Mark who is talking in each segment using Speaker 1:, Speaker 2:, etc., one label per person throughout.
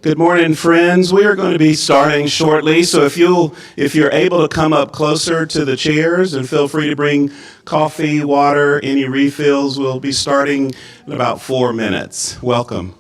Speaker 1: Good morning, friends. We are going to be starting shortly, so if you're able to come up closer to the chairs, and feel free to bring coffee, water, any refills. We'll be starting in about 4 minutes. Welcome.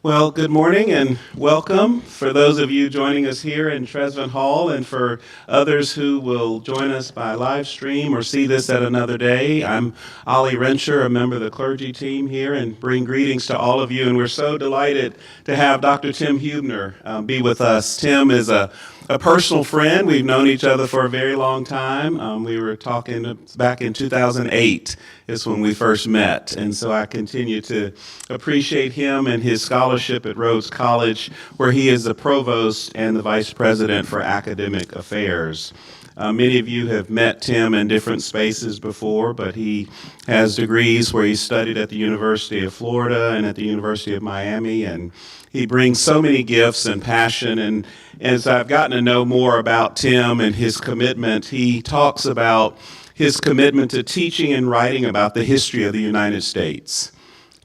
Speaker 1: Well, good morning and welcome for those of you joining us here in Tresvant Hall, and for others who will join us by live stream or see this at another day. I'm Ollie Rensher, a member of the clergy team here, and bring greetings to all of you. And we're so delighted to have Dr. Tim Huebner be with us. Tim is a personal friend. We've known each other for a very long time. We were talking back in 2008 is when we first met. And so I continue to appreciate him and his scholarship at Rhodes College, where he is the provost and the vice president for academic affairs. Many of you have met Tim in different spaces before, but he has degrees where he studied at the University of Florida and at the University of Miami, and he brings so many gifts and passion. And as I've gotten to know more about Tim and his commitment, he talks about his commitment to teaching and writing about the history of the United States.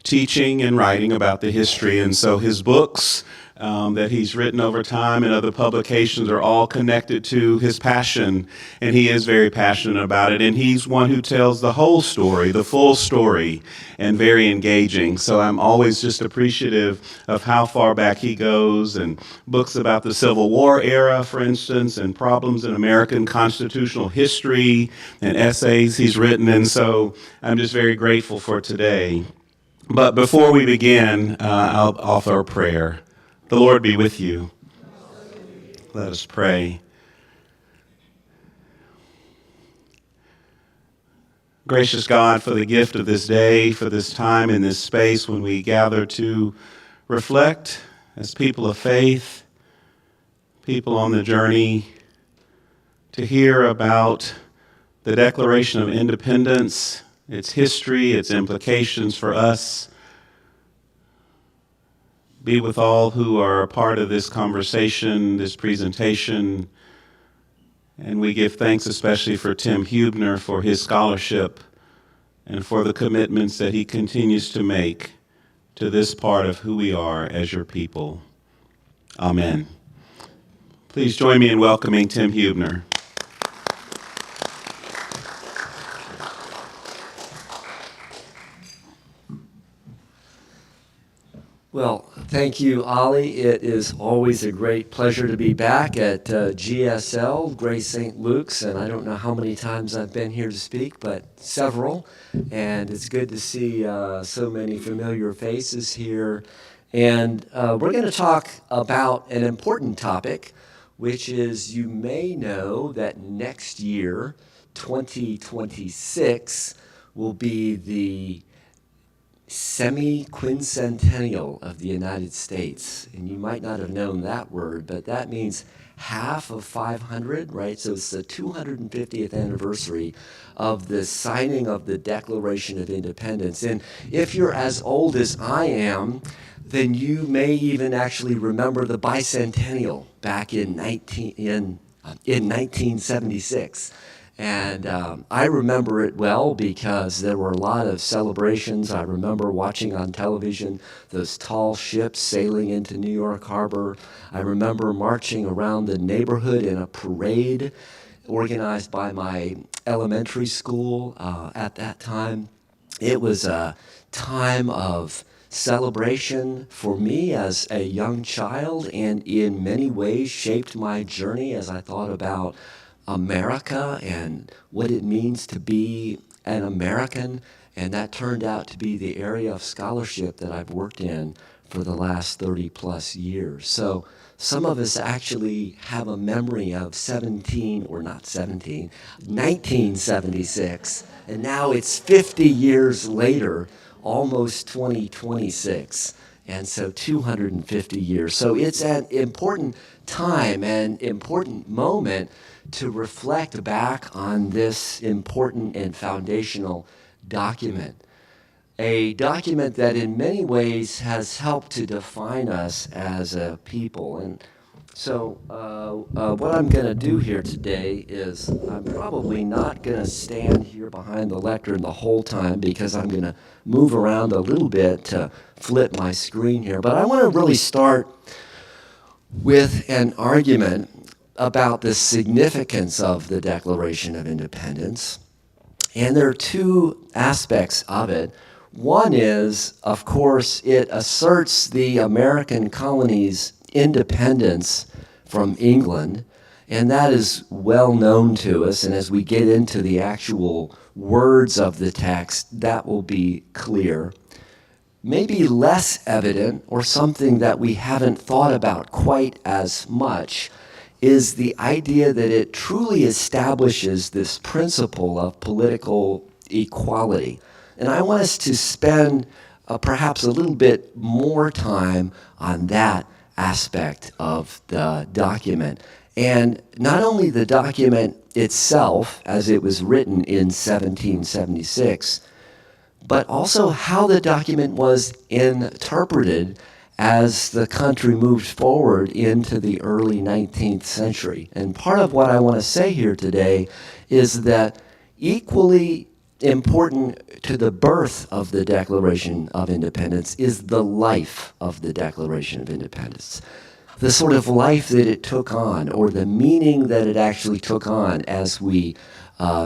Speaker 1: Teaching and writing about the history. And so his books that he's written over time and other publications are all connected to his passion, and he is very passionate about it. And he's one who tells the whole story, the full story, and very engaging. So I'm always just appreciative of how far back he goes, and books about the Civil War era, for instance, and problems in American constitutional history, and essays he's written. And so I'm just very grateful for today. But before we begin, I'll offer a prayer. The Lord be with you. Let us pray. Gracious God, for the gift of this day, for this time in this space when we gather to reflect as people of faith, people on the journey, to hear about the Declaration of Independence, its history, its implications for us. Be with all who are a part of this conversation, this presentation. And we give thanks especially for Tim Huebner for his scholarship and for the commitments that he continues to make to this part of who we are as your people. Amen. Please join me in welcoming Tim Huebner.
Speaker 2: Well, thank you, Ollie. It is always a great pleasure to be back at GSL, Grace St. Luke's, and I don't know how many times I've been here to speak, but several. And it's good to see so many familiar faces here. And we're going to talk about an important topic, which is, you may know that next year, 2026, will be the semi-quincentennial of the United States. And you might not have known that word, but that means half of 500, right? So it's the 250th anniversary of the signing of the Declaration of Independence. And if you're as old as I am, then you may even actually remember the bicentennial back in 1976. And I remember it well because there were a lot of celebrations. I remember watching on television those tall ships sailing into New York Harbor. I remember marching around the neighborhood in a parade organized by my elementary school at that time. It was a time of celebration for me as a young child, and in many ways shaped my journey as I thought about America and what it means to be an American, and that turned out to be the area of scholarship that I've worked in for the last 30 plus years. So some of us actually have a memory of 1976, and now it's 50 years later, almost 2026, and so 250 years. So it's an important time and important moment to reflect back on this important and foundational document. A document that in many ways has helped to define us as a people. And so what I'm going to do here today is I'm probably not going to stand here behind the lectern the whole time because I'm going to move around a little bit to flip my screen here. But I want to really start with an argument about the significance of the Declaration of Independence. And there are two aspects of it. One is, of course, it asserts the American colonies' independence from England, and that is well known to us. And as we get into the actual words of the text, that will be clear. Maybe less evident, or something that we haven't thought about quite as much, is the idea that it truly establishes this principle of political equality. And I want us to spend perhaps a little bit more time on that aspect of the document. And not only the document itself, as it was written in 1776, but also how the document was interpreted as the country moved forward into the early 19th century. And part of what I want to say here today is that equally important to the birth of the Declaration of Independence is the life of the Declaration of Independence. The sort of life that it took on, or the meaning that it actually took on as we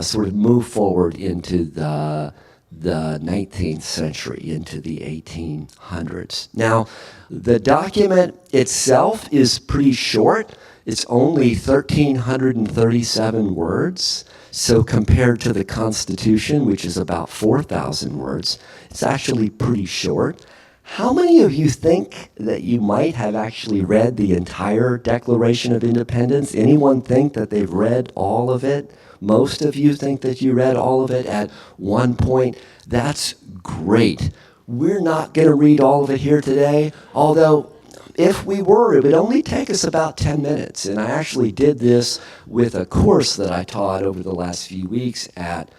Speaker 2: sort of move forward into the 19th century, into the 1800s. Now, the document itself is pretty short. It's only 1,337 words. So compared to the Constitution, which is about 4,000 words, it's actually pretty short. How many of you think that you might have actually read the entire Declaration of Independence? Anyone think that they've read all of it? Most of you think that you read all of it at one point. That's great. We're not going to read all of it here today, although if we were, it would only take us about 10 minutes. And I actually did this with a course that I taught over the last few weeks at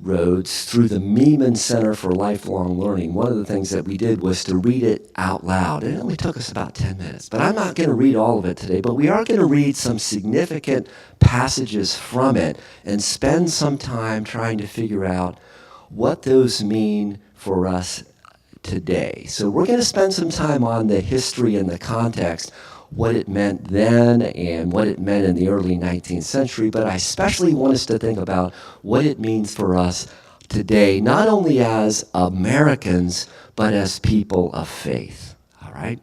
Speaker 2: Rhodes through the Meeman Center for Lifelong Learning. One of the things that we did was to read it out loud. It only took us about 10 minutes. But I'm not going to read all of it today, but we are going to read some significant passages from it and spend some time trying to figure out what those mean for us today. So we're going to spend some time on the history and the context, what it meant then and what it meant in the early 19th century, but I especially want us to think about what it means for us today, not only as Americans, but as people of faith. All right?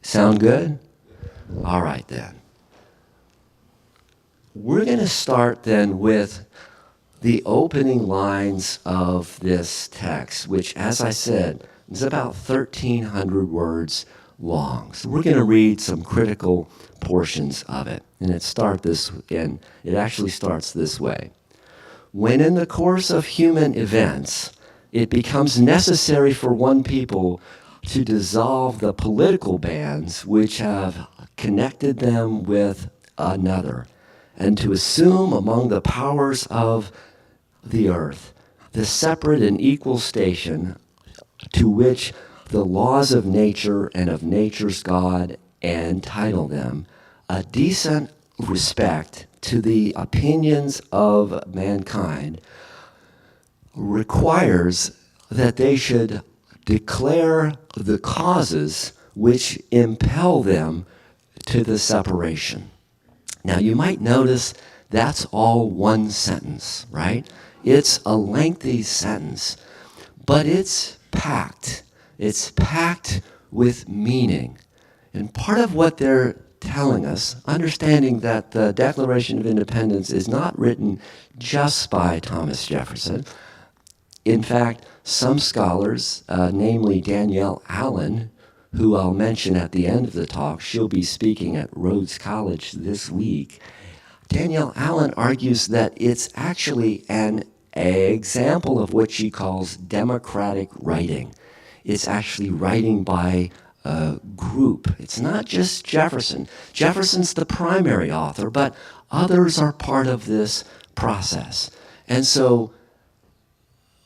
Speaker 2: Sound good? All right, then. We're going to start then with the opening lines of this text, which, as I said, is about 1,300 words long. So we're going to read some critical portions of it. And it actually starts this way. When in the course of human events, it becomes necessary for one people to dissolve the political bands which have connected them with another, and to assume among the powers of the earth the separate and equal station to which the laws of nature and of nature's God entitle them, a decent respect to the opinions of mankind requires that they should declare the causes which impel them to the separation. Now, you might notice that's all one sentence, right? It's a lengthy sentence, but it's packed. It's packed with meaning. And part of what they're telling us, understanding that the Declaration of Independence is not written just by Thomas Jefferson. In fact, some scholars, namely Danielle Allen, who I'll mention at the end of the talk, she'll be speaking at Rhodes College this week. Danielle Allen argues that it's actually an example of what she calls democratic writing. It's actually writing by a group. It's not just Jefferson. Jefferson's the primary author, but others are part of this process. And so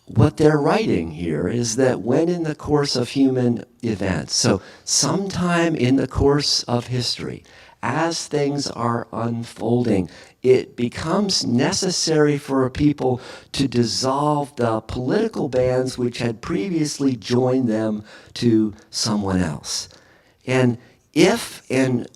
Speaker 2: what they're writing here is that when in the course of human events, so sometime in the course of history, as things are unfolding, it becomes necessary for a people to dissolve the political bands which had previously joined them to someone else. And if and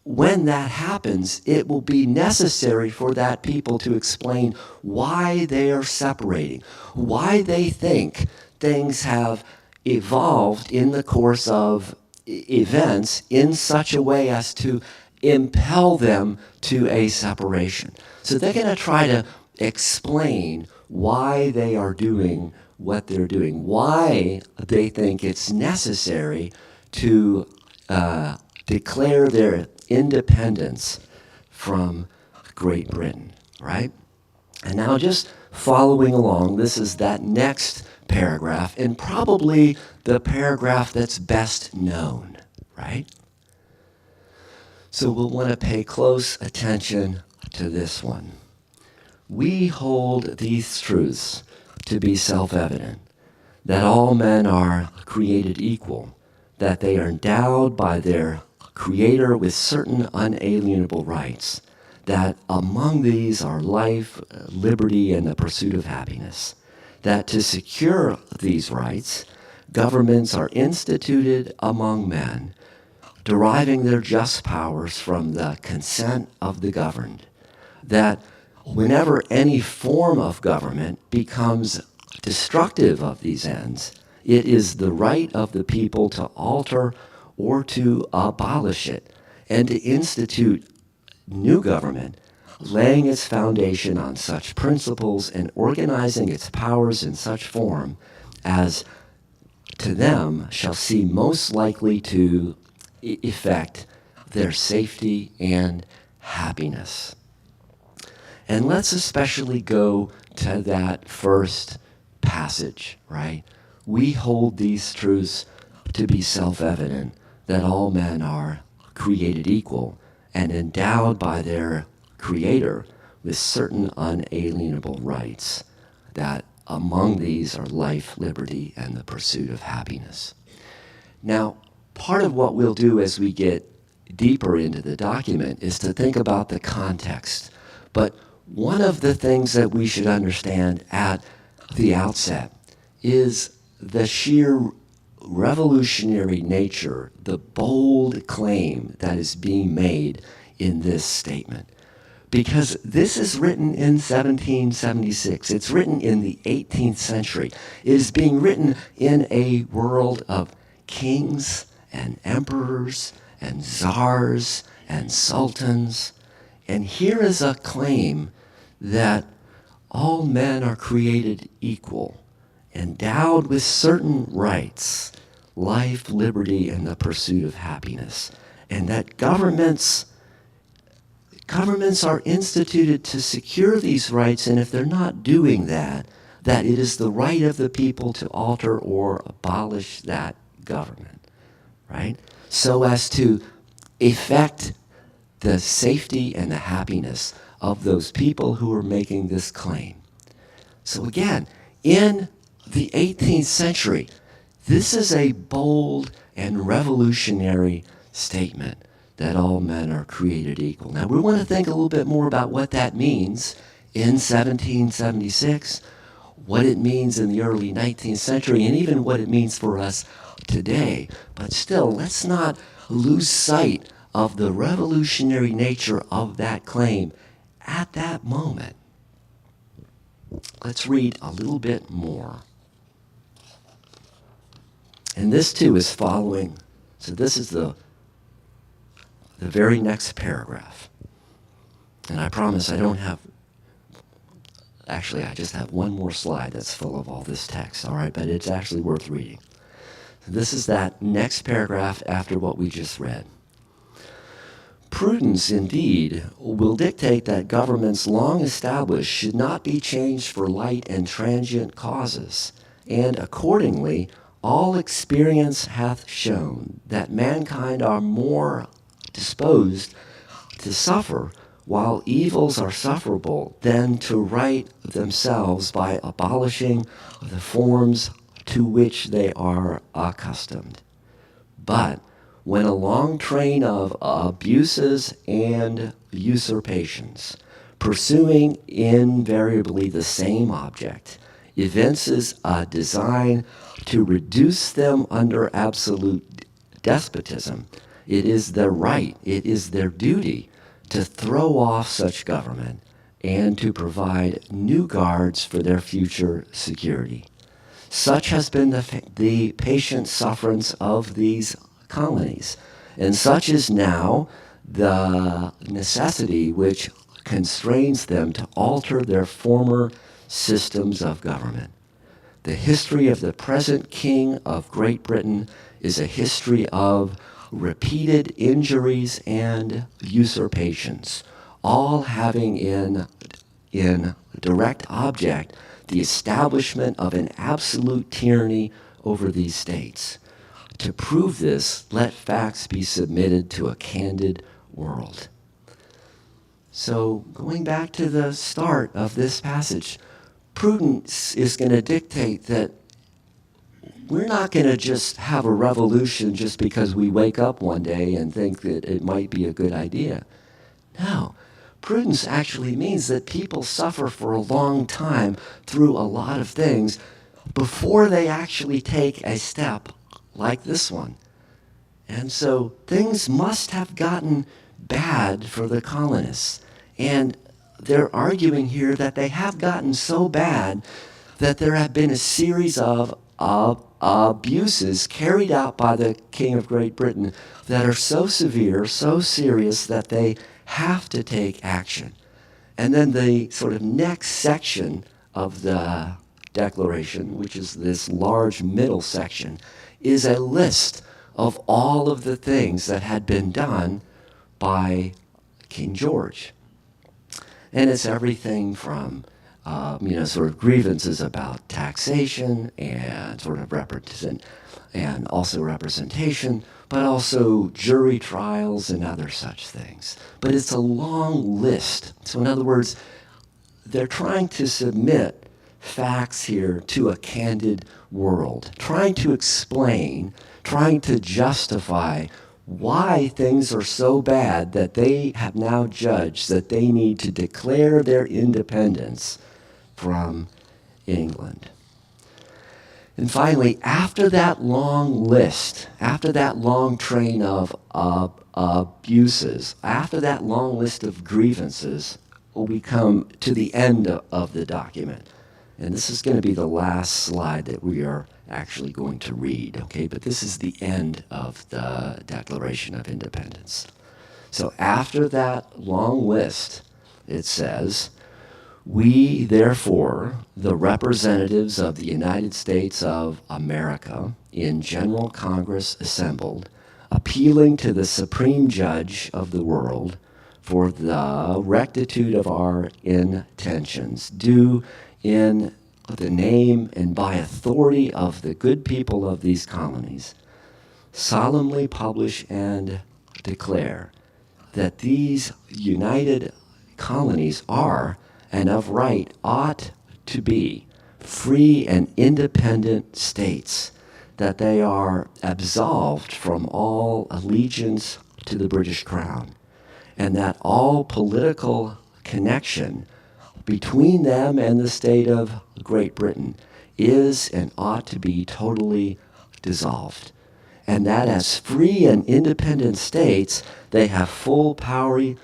Speaker 2: when that happens, it will be necessary for that people to explain why they are separating, why they think things have evolved in the course of events in such a way as to impel them to a separation. So they're going to try to explain why they are doing what they're doing, why they think it's necessary to declare their independence from Great Britain, right? And now just following along, this is that next paragraph, and probably the paragraph that's best known, right? So we'll want to pay close attention to this one. We hold these truths to be self-evident, that all men are created equal, that they are endowed by their Creator with certain unalienable rights, that among these are life, liberty, and the pursuit of happiness, that to secure these rights, governments are instituted among men, deriving their just powers from the consent of the governed, that whenever any form of government becomes destructive of these ends, it is the right of the people to alter or to abolish it, and to institute new government, laying its foundation on such principles and organizing its powers in such form as to them shall seem most likely to effect their safety and happiness. And let's especially go to that first passage, right? We hold these truths to be self-evident, that all men are created equal and endowed by their Creator with certain unalienable rights, that among these are life, liberty, and the pursuit of happiness. Now, part of what we'll do as we get deeper into the document is to think about the context. But one of the things that we should understand at the outset is the sheer revolutionary nature, the bold claim that is being made in this statement. Because this is written in 1776. It's written in the 18th century. It is being written in a world of kings and emperors and czars and sultans. And here is a claim that all men are created equal, endowed with certain rights, life, liberty, and the pursuit of happiness, and that governments are instituted to secure these rights, and if they're not doing that, that it is the right of the people to alter or abolish that government, right? So as to effect the safety and the happiness of those people who are making this claim. So again, in the 18th century, this is a bold and revolutionary statement that all men are created equal. Now, we want to think a little bit more about what that means in 1776, what it means in the early 19th century, and even what it means for us today. But still, let's not lose sight of the revolutionary nature of that claim at that moment. Let's read a little bit more. And this too is following. So this is the very next paragraph. And I promise I don't have, actually I just have one more slide that's full of all this text, all right, but it's actually worth reading. So this is that next paragraph after what we just read. Prudence, indeed, will dictate that governments long established should not be changed for light and transient causes, and accordingly, all experience hath shown that mankind are more disposed to suffer while evils are sufferable than to right themselves by abolishing the forms to which they are accustomed. But when a long train of abuses and usurpations, pursuing invariably the same object, evinces a design to reduce them under absolute despotism, it is their right, it is their duty to throw off such government and to provide new guards for their future security. Such has been the patient sufferance of these colonies, and such is now the necessity which constrains them to alter their former systems of government. The history of the present King of Great Britain is a history of repeated injuries and usurpations, all having in direct object the establishment of an absolute tyranny over these states. To prove this, let facts be submitted to a candid world. So going back to the start of this passage, prudence is going to dictate that we're not going to just have a revolution just because we wake up one day and think that it might be a good idea. No, Prudence actually means that people suffer for a long time through a lot of things before they actually take a step like this one. And so things must have gotten bad for the colonists. And they're arguing here that they have gotten so bad that there have been a series of abuses carried out by the King of Great Britain that are so severe, so serious, that they have to take action. And then the sort of next section of the Declaration, which is this large middle section, is a list of all of the things that had been done by King George. And it's everything from sort of grievances about taxation and sort of representation, but also jury trials and other such things. But it's a long list. So in other words, they're trying to submit facts here to a candid world, trying to explain, trying to justify why things are so bad that they have now judged that they need to declare their independence from England. And finally, after that long list, after that long train of abuses, after that long list of grievances, we come to the end of the document. And this is going to be the last slide that we are actually going to read, okay? But this is the end of the Declaration of Independence. So after that long list, it says, "We, therefore, the representatives of the United States of America, in General Congress assembled, appealing to the Supreme Judge of the world for the rectitude of our intentions, do in the name and by authority of the good people of these colonies, solemnly publish and declare that these united colonies are, and of right ought to be, free and independent states, that they are absolved from all allegiance to the British Crown, and that all political connection between them and the state of Great Britain is and ought to be totally dissolved, and that as free and independent states, they have full power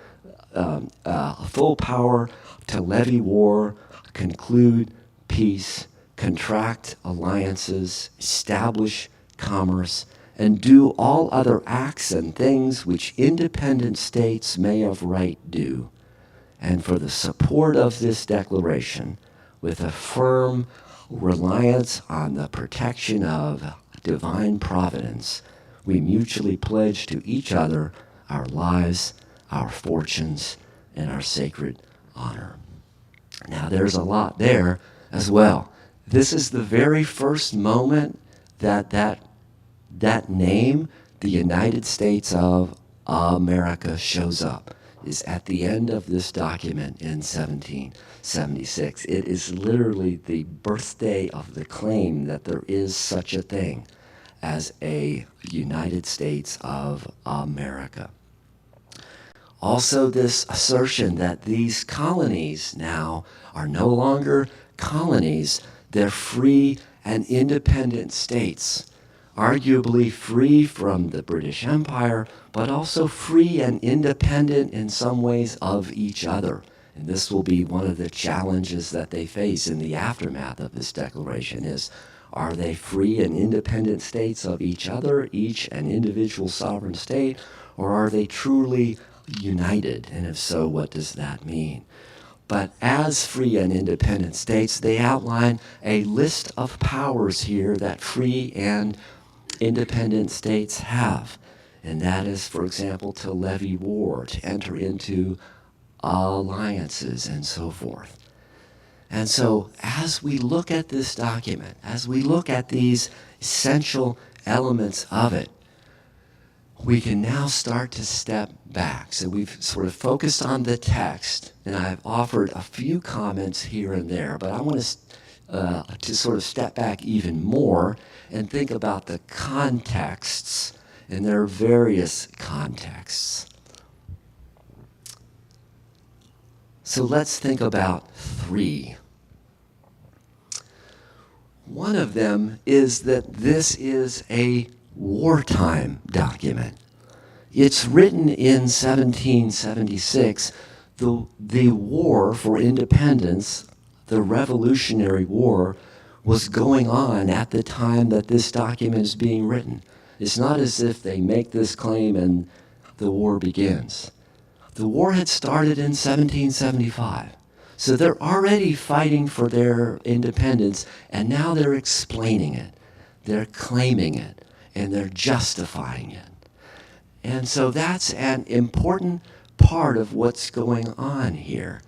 Speaker 2: to levy war, conclude peace, contract alliances, establish commerce, and do all other acts and things which independent states may of right do. And for the support of this declaration, with a firm reliance on the protection of divine providence, we mutually pledge to each other our lives, our fortunes, and our sacred honor." Now, there's a lot there as well. This is the very first moment that name, the United States of America, shows up, is at the end of this document in 1776. It is literally the birthday of the claim that there is such a thing as a United States of America. Also, this assertion that these colonies now are no longer colonies, they're free and independent states, arguably free from the British Empire, but also free and independent in some ways of each other. And this will be one of the challenges that they face in the aftermath of this declaration is, are they free and independent states of each other, each an individual sovereign state, or are they truly united? And if so, what does that mean? But as free and independent states, they outline a list of powers here that free and independent states have. And that is, for example, to levy war, to enter into alliances, and so forth. And so as we look at this document, as we look at these essential elements of it, we can now start to step back. So we've sort of focused on the text, and I've offered a few comments here and there, but I want to sort of step back even more and think about the contexts, and there are various contexts. So let's think about three. One of them is that this is a wartime document. It's written in 1776. The war for independence, the Revolutionary War, was going on at the time that this document is being written. It's not as if they make this claim and the war begins. The war had started in 1775. So they're already fighting for their independence, and now they're explaining it. They're claiming it, and they're justifying it. And so that's an important part of what's going on here.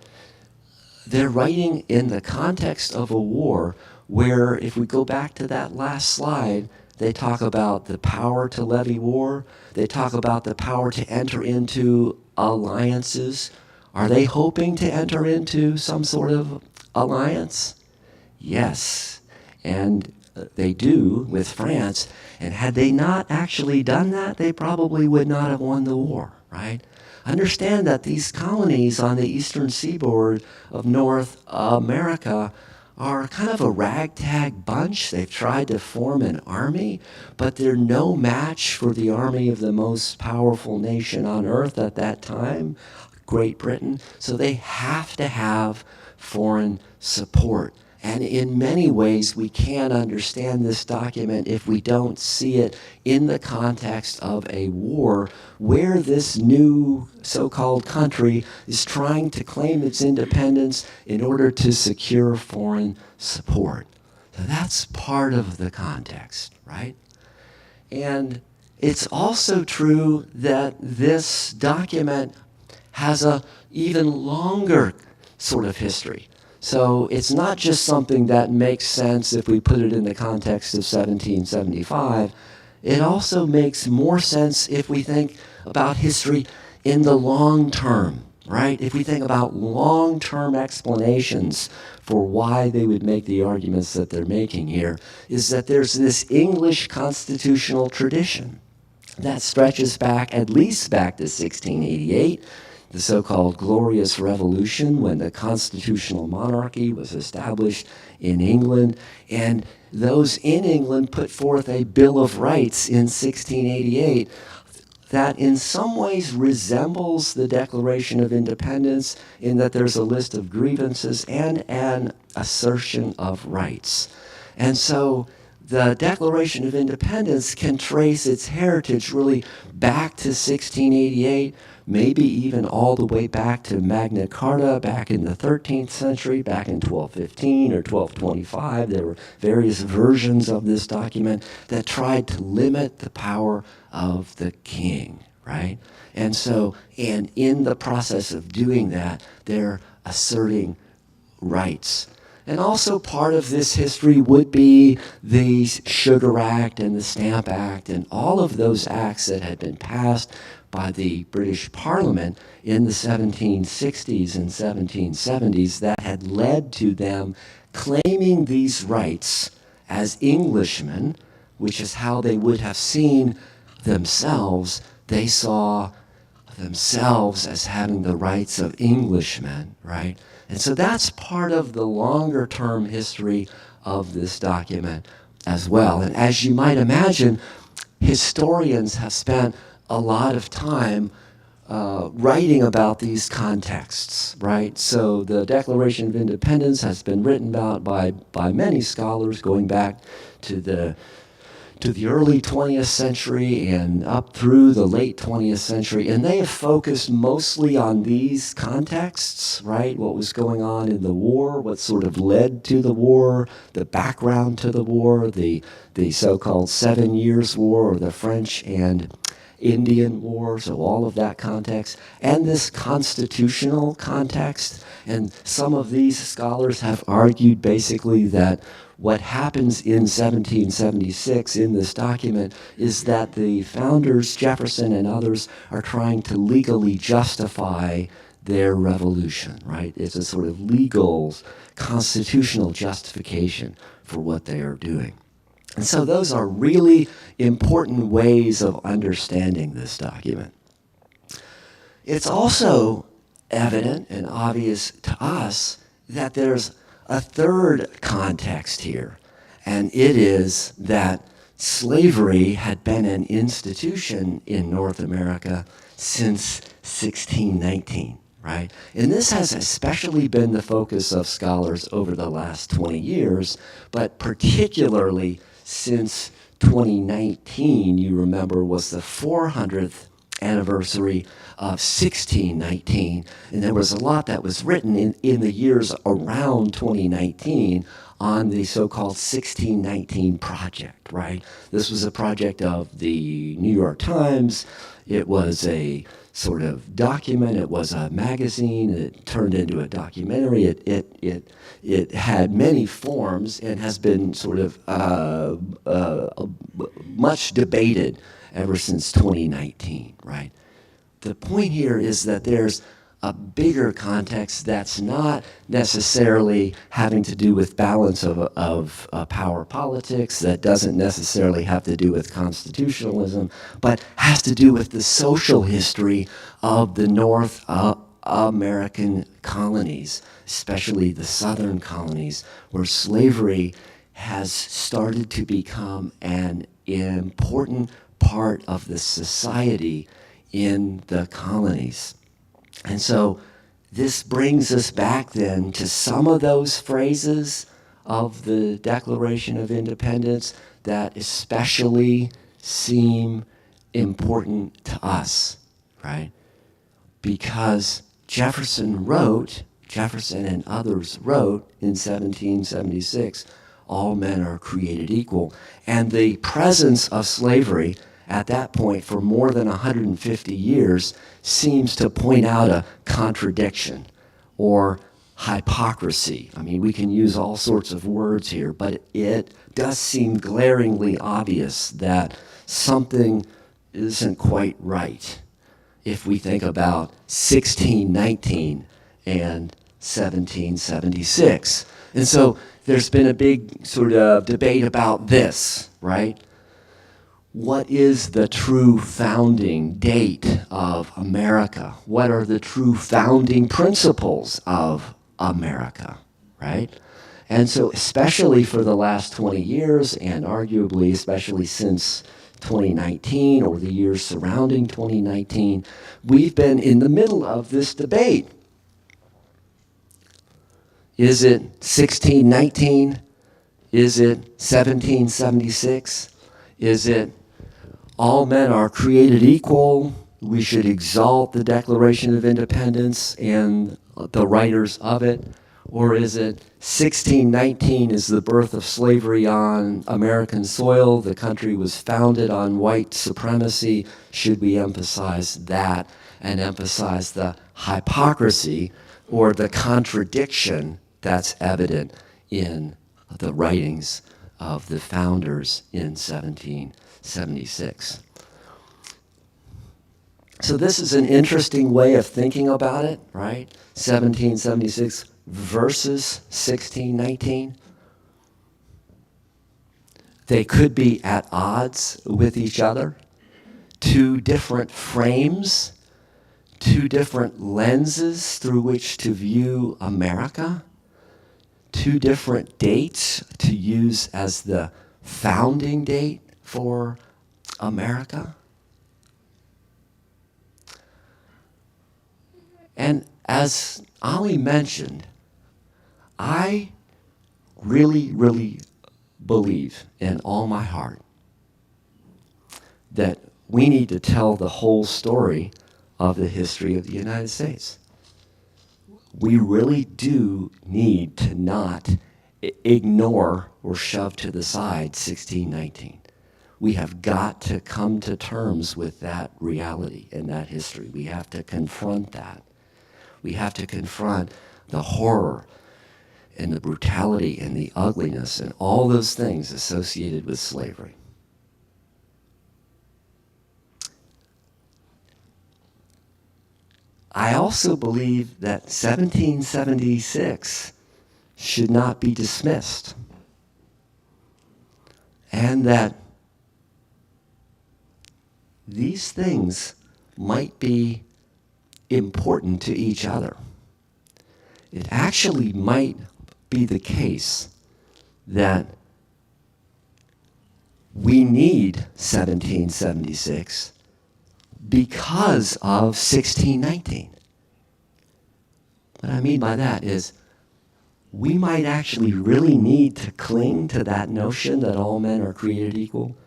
Speaker 2: They're writing in the context of a war where, if we go back to that last slide, they talk about the power to levy war. They talk about the power to enter into alliances. Are they hoping to enter into some sort of alliance? Yes, and they do with France. And had they not actually done that, they probably would not have won the war, right? Understand that these colonies on the eastern seaboard of North America are kind of a ragtag bunch. They've tried to form an army, but they're no match for the army of the most powerful nation on earth at that time, Great Britain. So they have to have foreign support. And in many ways, we can't understand this document if we don't see it in the context of a war where this new so-called country is trying to claim its independence in order to secure foreign support. So that's part of the context, right? And it's also true that this document has a even longer sort of history. So it's not just something that makes sense if we put it in the context of 1775. It also makes more sense if we think about history in the long term, right? If we think about long-term explanations for why they would make the arguments that they're making here, is that there's this English constitutional tradition that stretches back, at least back to 1688, the so-called Glorious Revolution, when the constitutional monarchy was established in England. And those in England put forth a Bill of Rights in 1688 that in some ways resembles the Declaration of Independence in that there's a list of grievances and an assertion of rights. And so the Declaration of Independence can trace its heritage really back to 1688, maybe even all the way back to Magna Carta back in the 13th century, back in 1215 or 1225. There were various versions of this document that tried to limit the power of the king, right? And so, and in the process of doing that, they're asserting rights. And also part of this history would be the Sugar Act and the Stamp Act and all of those acts that had been passed by the British Parliament in the 1760s and 1770s that had led to them claiming these rights as Englishmen, which is how they would have seen themselves. They saw themselves as having the rights of Englishmen, right? And so that's part of the longer term history of this document as well. And as you might imagine, historians have spent a lot of time writing about these contexts, right? So the Declaration of Independence has been written about by many scholars going back to the early 20th century and up through the late 20th century, and they have focused mostly on these contexts, right? What was going on in the war, what sort of led to the war, the background to the war, the so-called 7 Years' War, or the French and Indian War, so all of that context, and this constitutional context. And some of these scholars have argued basically that what happens in 1776 in this document is that the founders, Jefferson and others, are trying to legally justify their revolution, right? It's a sort of legal, constitutional justification for what they are doing. And so those are really important ways of understanding this document. It's also evident and obvious to us that there's a third context here, and it is that slavery had been an institution in North America since 1619, right? And this has especially been the focus of scholars over the last 20 years, but particularly since 2019, you remember, was the 400th anniversary of 1619, and there was a lot that was written in the years around 2019 on the so-called 1619 project, right? This was a project of the New York Times. It was a sort of document. It was a magazine. It turned into a documentary. It had many forms and has been sort of much debated ever since 2019, right? The point here is that there's a bigger context that's not necessarily having to do with balance of power politics, that doesn't necessarily have to do with constitutionalism, but has to do with the social history of the North American colonies, especially the southern colonies, where slavery has started to become an important part of the society in the colonies. And so this brings us back then to some of those phrases of the Declaration of Independence that especially seem important to us, right? Because Jefferson and others wrote in 1776, all men are created equal. And the presence of slavery at that point for more than 150 years seems to point out a contradiction or hypocrisy. I mean, we can use all sorts of words here, but it does seem glaringly obvious that something isn't quite right if we think about 1619 and 1776. And so there's been a big sort of debate about this, right? What is the true founding date of America? What are the true founding principles of America, right? And so especially for the last 20 years, and arguably especially since 2019 or the years surrounding 2019, we've been in the middle of this debate. Is it 1619? Is it 1776? Is it all men are created equal? We should exalt the Declaration of Independence and the writers of it? Or is it 1619 is the birth of slavery on American soil? The country was founded on white supremacy. Should we emphasize that and emphasize the hypocrisy or the contradiction that's evident in the writings of the founders in 1776? So this is an interesting way of thinking about it, right? 1776 versus 1619. They could be at odds with each other. Two different frames, two different lenses through which to view America, two different dates to use as the founding date for America. And as Ali mentioned, I really, really believe in all my heart that we need to tell the whole story of the history of the United States. We really do need to not ignore or shove to the side 1619. We have got to come to terms with that reality and that history. We have to confront that. We have to confront the horror and the brutality and the ugliness and all those things associated with slavery. I also believe that 1776 should not be dismissed, and that these things might be important to each other. It actually might be the case that we need 1776 because of 1619. What I mean by that is we might actually really need to cling to that notion that all men are created equal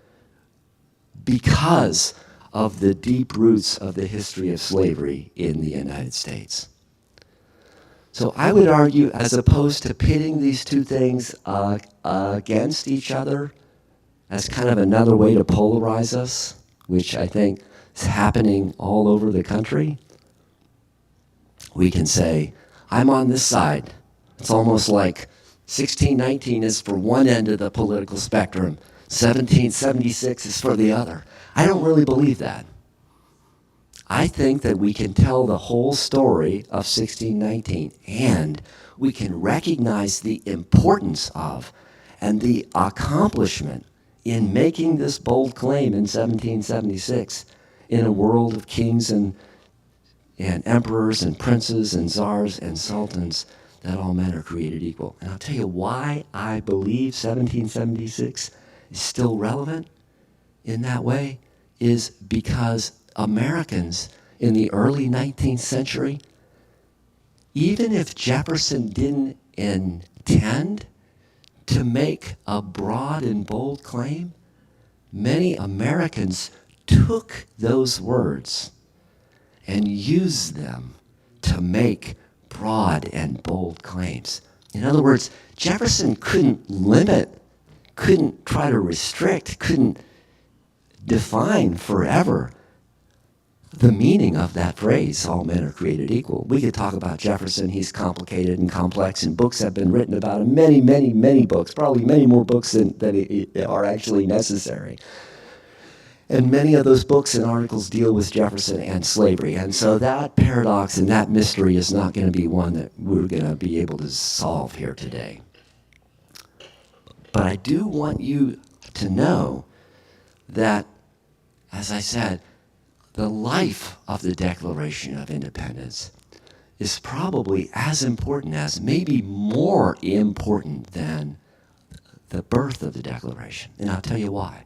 Speaker 2: because of the deep roots of the history of slavery in the United States. So I would argue, as opposed to pitting these two things against each other as kind of another way to polarize us, which I think is happening all over the country, we can say, I'm on this side. It's almost like 1619 is for one end of the political spectrum, 1776 is for the other. I don't really believe that. I think that we can tell the whole story of 1619, and we can recognize the importance of and the accomplishment in making this bold claim in 1776 in a world of kings and emperors and princes and czars and sultans, that all men are created equal. And I'll tell you why I believe 1776 is still relevant in that way is because Americans in the early 19th century, even if Jefferson didn't intend to make a broad and bold claim, many Americans took those words and used them to make broad and bold claims. In other words, Jefferson couldn't limit, couldn't try to restrict, couldn't define forever the meaning of that phrase, all men are created equal. We could talk about Jefferson. He's complicated and complex, and books have been written about him, many, many, many books, probably many more books than are actually necessary. And many of those books and articles deal with Jefferson and slavery. And so that paradox and that mystery is not going to be one that we're going to be able to solve here today. But I do want you to know that, as I said, the life of the Declaration of Independence is probably as important as, maybe more important than, the birth of the Declaration. And I'll tell you why.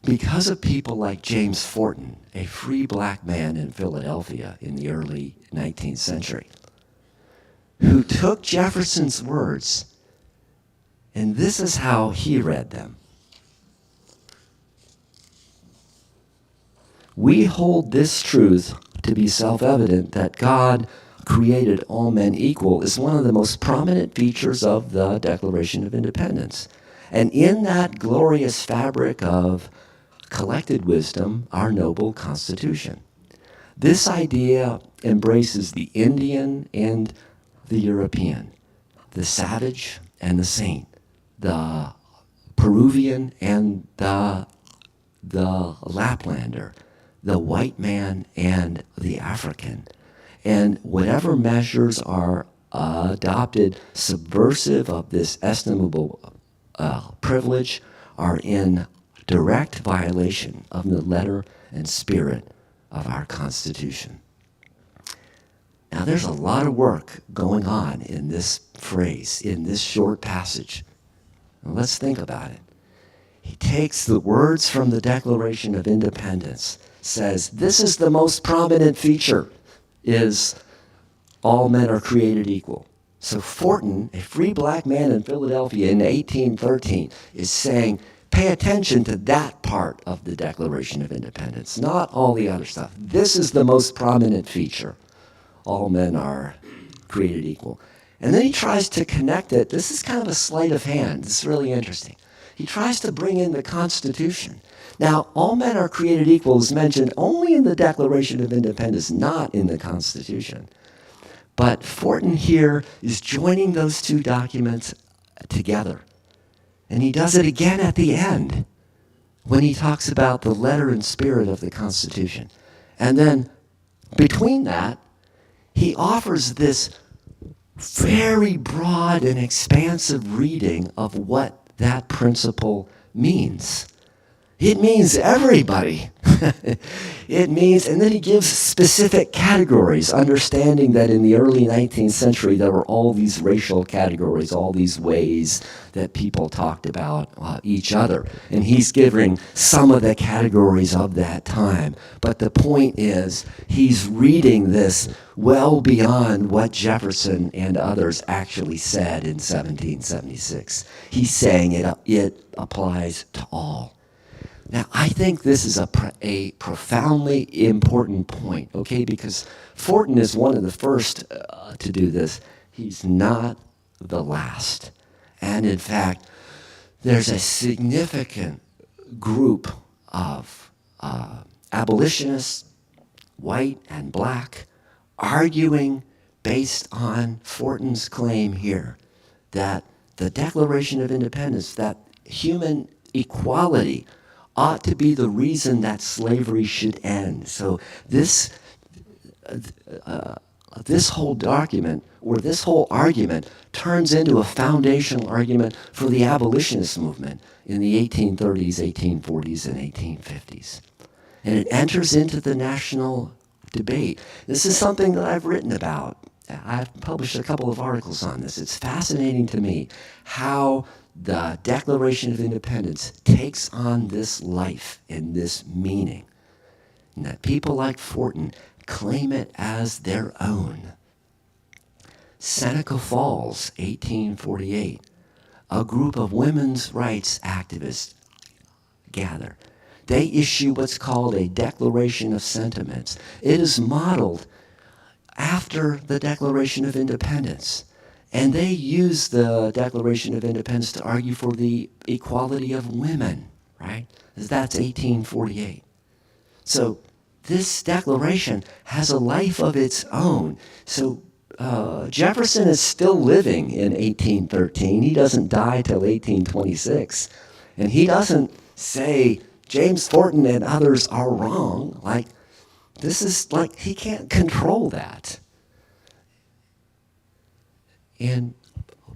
Speaker 2: Because of people like James Forten, a free black man in Philadelphia in the early 19th century, who took Jefferson's words, and this is how he read them. We hold this truth to be self-evident that God created all men equal is one of the most prominent features of the Declaration of Independence. And in that glorious fabric of collected wisdom, our noble Constitution. This idea embraces the Indian and the European, the savage and the saint, the Peruvian and the Laplander, the white man and the African. And whatever measures are adopted subversive of this estimable privilege are in direct violation of the letter and spirit of our Constitution. Now, there's a lot of work going on in this phrase, in this short passage. Now, let's think about it. He takes the words from the Declaration of Independence, says, this is the most prominent feature, is all men are created equal. So Forten, a free black man in Philadelphia in 1813, is saying, pay attention to that part of the Declaration of Independence, not all the other stuff. This is the most prominent feature. All men are created equal. And then he tries to connect it. This is kind of a sleight of hand. It's really interesting. He tries to bring in the Constitution. Now, all men are created equal is mentioned only in the Declaration of Independence, not in the Constitution. But Forten here is joining those two documents together. And he does it again at the end when he talks about the letter and spirit of the Constitution. And then between that, he offers this very broad and expansive reading of what that principle means. It means everybody. It means, and then he gives specific categories, understanding that in the early 19th century there were all these racial categories, all these ways that people talked about each other. And he's giving some of the categories of that time. But the point is, he's reading this well beyond what Jefferson and others actually said in 1776. He's saying it applies to all. Now, I think this is a profoundly important point, okay, because Fortin is one of the first to do this. He's not the last. And in fact, there's a significant group of abolitionists, white and black, arguing based on Fortin's claim here that the Declaration of Independence, that human equality ought to be the reason that slavery should end. So this whole document, or this whole argument, turns into a foundational argument for the abolitionist movement in the 1830s, 1840s, and 1850s. And it enters into the national debate. This is something that I've written about. I've published a couple of articles on this. It's fascinating to me how the Declaration of Independence takes on this life and this meaning, and that people like Fortin claim it as their own. Seneca Falls, 1848, a group of women's rights activists gather. They issue what's called a Declaration of Sentiments. It is modeled after the Declaration of Independence. And they use the Declaration of Independence to argue for the equality of women, right? That's 1848. So this declaration has a life of its own. So Jefferson is still living in 1813. He doesn't die till 1826. And he doesn't say James Fortin and others are wrong. Like, this is like, he can't control that. And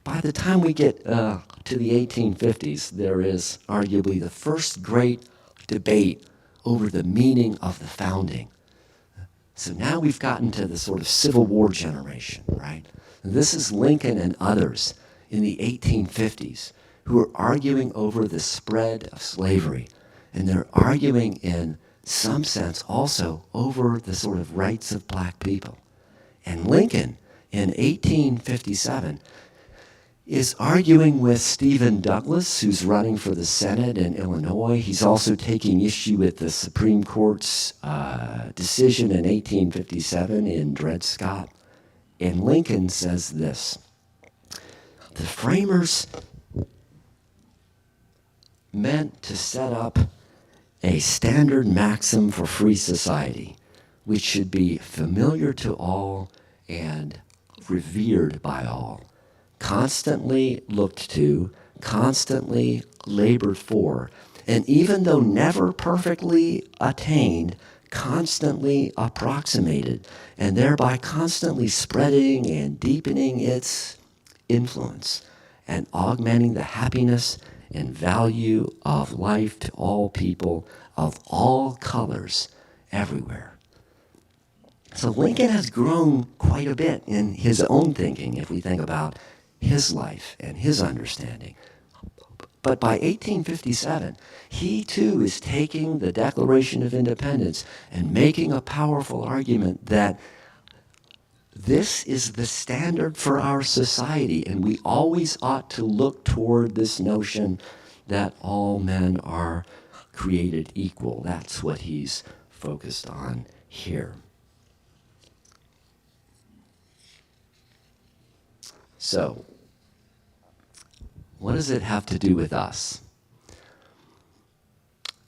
Speaker 2: by the time we get to the 1850s, there is arguably the first great debate over the meaning of the founding. So now we've gotten to the sort of Civil War generation, right? And this is Lincoln and others in the 1850s who are arguing over the spread of slavery. And they're arguing in some sense also over the sort of rights of black people. And Lincoln, in 1857, is arguing with Stephen Douglas, who's running for the Senate in Illinois. He's also taking issue with the Supreme Court's decision in 1857 in Dred Scott. And Lincoln says this: the framers meant to set up a standard maxim for free society, which should be familiar to all and revered by all, constantly looked to, constantly labored for, and even though never perfectly attained, constantly approximated, and thereby constantly spreading and deepening its influence and augmenting the happiness and value of life to all people of all colors everywhere. So Lincoln has grown quite a bit in his own thinking, if we think about his life and his understanding. But by 1857, he too is taking the Declaration of Independence and making a powerful argument that this is the standard for our society, and we always ought to look toward this notion that all men are created equal. That's what he's focused on here. So, what does it have to do with us?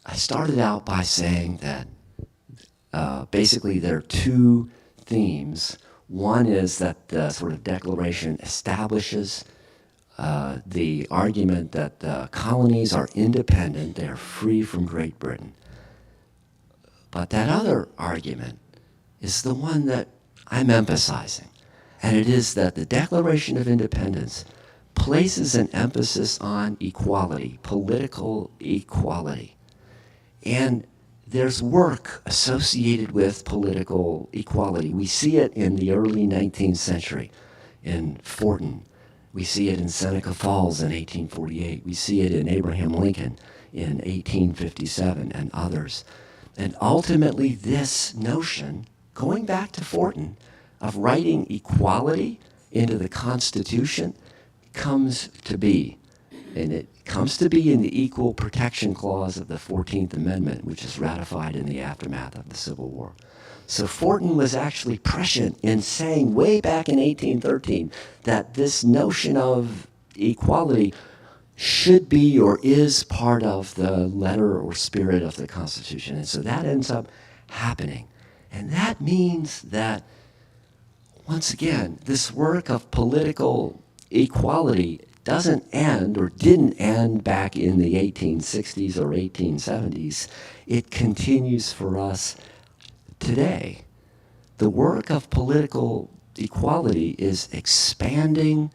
Speaker 2: I started out by saying that basically there are two themes. One is that the sort of declaration establishes the argument that the colonies are independent, they are free from Great Britain. But that other argument is the one that I'm emphasizing, and it is that the Declaration of Independence places an emphasis on equality, political equality. And there's work associated with political equality. We see it in the early 19th century in Fortin. We see it in Seneca Falls in 1848. We see it in Abraham Lincoln in 1857 and others. And ultimately, this notion, going back to Fortin, of writing equality into the Constitution comes to be. And it comes to be in the Equal Protection Clause of the 14th Amendment, which is ratified in the aftermath of the Civil War. So Fortin was actually prescient in saying way back in 1813 that this notion of equality should be or is part of the letter or spirit of the Constitution. And so that ends up happening. And that means that, once again, this work of political equality doesn't end or didn't end back in the 1860s or 1870s. It continues for us today. The work of political equality is expanding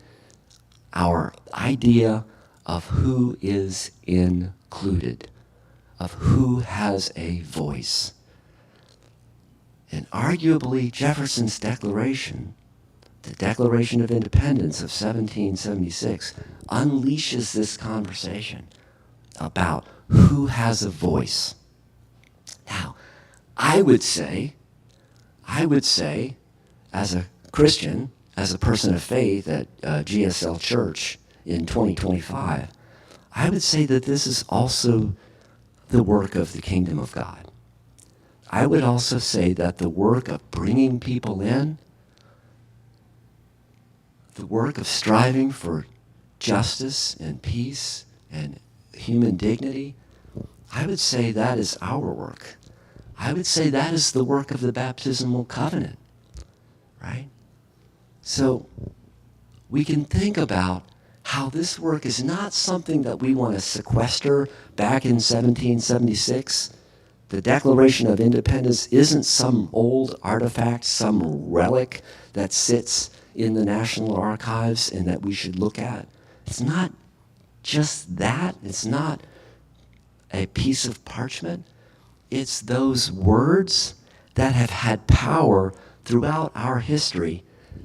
Speaker 2: our idea of who is included, of who has a voice. And arguably, Jefferson's Declaration, the Declaration of Independence of 1776, unleashes this conversation about who has a voice. Now, I would say, as a Christian, as a person of faith at GSL Church in 2025, I would say that this is also the work of the kingdom of God. I would also say that the work of bringing people in, the work of striving for justice and peace and human dignity, I would say that is our work. I would say that is the work of the baptismal covenant, right? So we can think about how this work is not something that we want to sequester back in 1776. The Declaration of Independence isn't some old artifact, some relic that sits in the National Archives and that we should look at. It's not just that. It's not a piece of parchment. It's those words that have had power throughout our history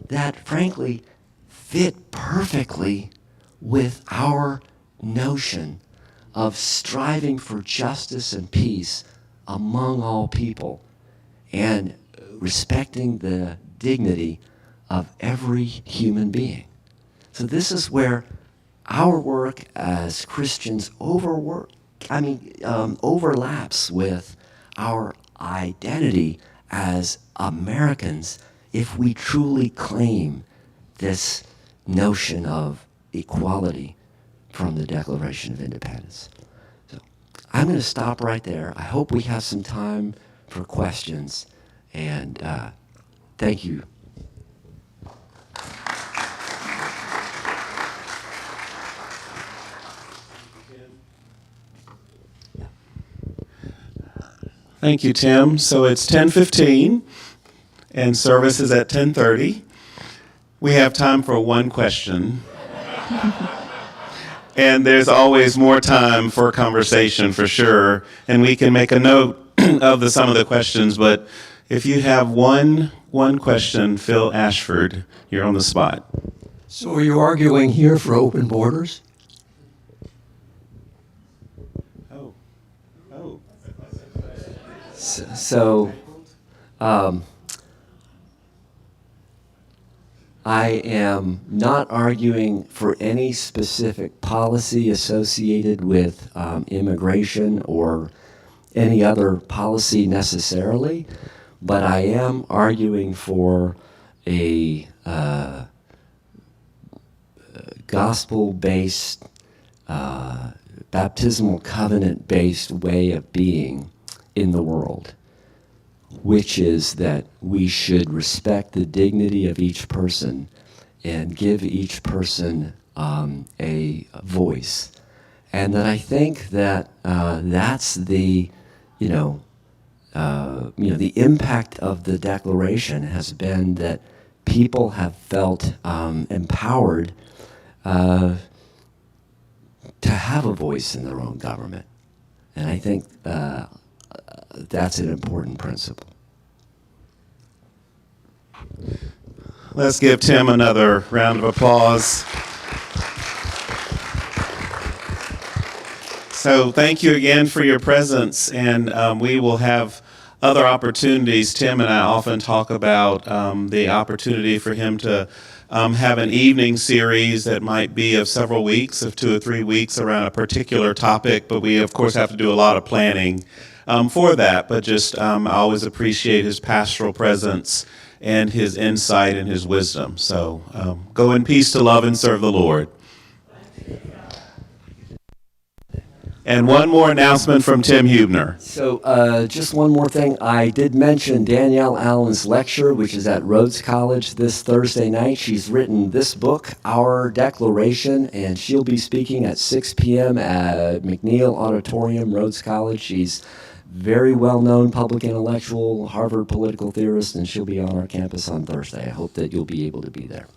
Speaker 2: that, frankly, fit perfectly with our notion of striving for justice and peace among all people and respecting the dignity of every human being. So this is where our work as Christians overlaps with our identity as Americans if we truly claim this notion of equality from the Declaration of Independence. So I'm going to stop right there. I hope we have some time for questions, and thank you.
Speaker 1: Thank you, Tim. So it's 10:15, and service is at 10:30. We have time for one question. And there's always more time for conversation, for sure. And we can make a note of some of the questions. But if you have one question, Phil Ashford, you're on the spot.
Speaker 3: So are you arguing here for open borders?
Speaker 2: So I am not arguing for any specific policy associated with immigration or any other policy necessarily, but I am arguing for a gospel-based, baptismal covenant-based way of being in the world, which is that we should respect the dignity of each person and give each person a voice. And that I think that that's the, the impact of the Declaration has been that people have felt empowered to have a voice in their own government. And I think that's an important principle.
Speaker 1: Let's give Tim another round of applause. So thank you again for your presence, and we will have other opportunities. Tim and I often talk about the opportunity for him to have an evening series that might be of several weeks, of 2 or 3 weeks around a particular topic, but we of course have to do a lot of planning for that. But just I always appreciate his pastoral presence and his insight and his wisdom. So go in peace to love and serve the Lord. And one more announcement from Tim Hubner.
Speaker 2: So just one more thing. I did mention Danielle Allen's lecture, which is at Rhodes College this Thursday night. She's written this book, Our Declaration, and she'll be speaking at 6 p.m. at McNeil Auditorium, Rhodes College. She's very well-known public intellectual, Harvard political theorist, and she'll be on our campus on Thursday. I hope that you'll be able to be there.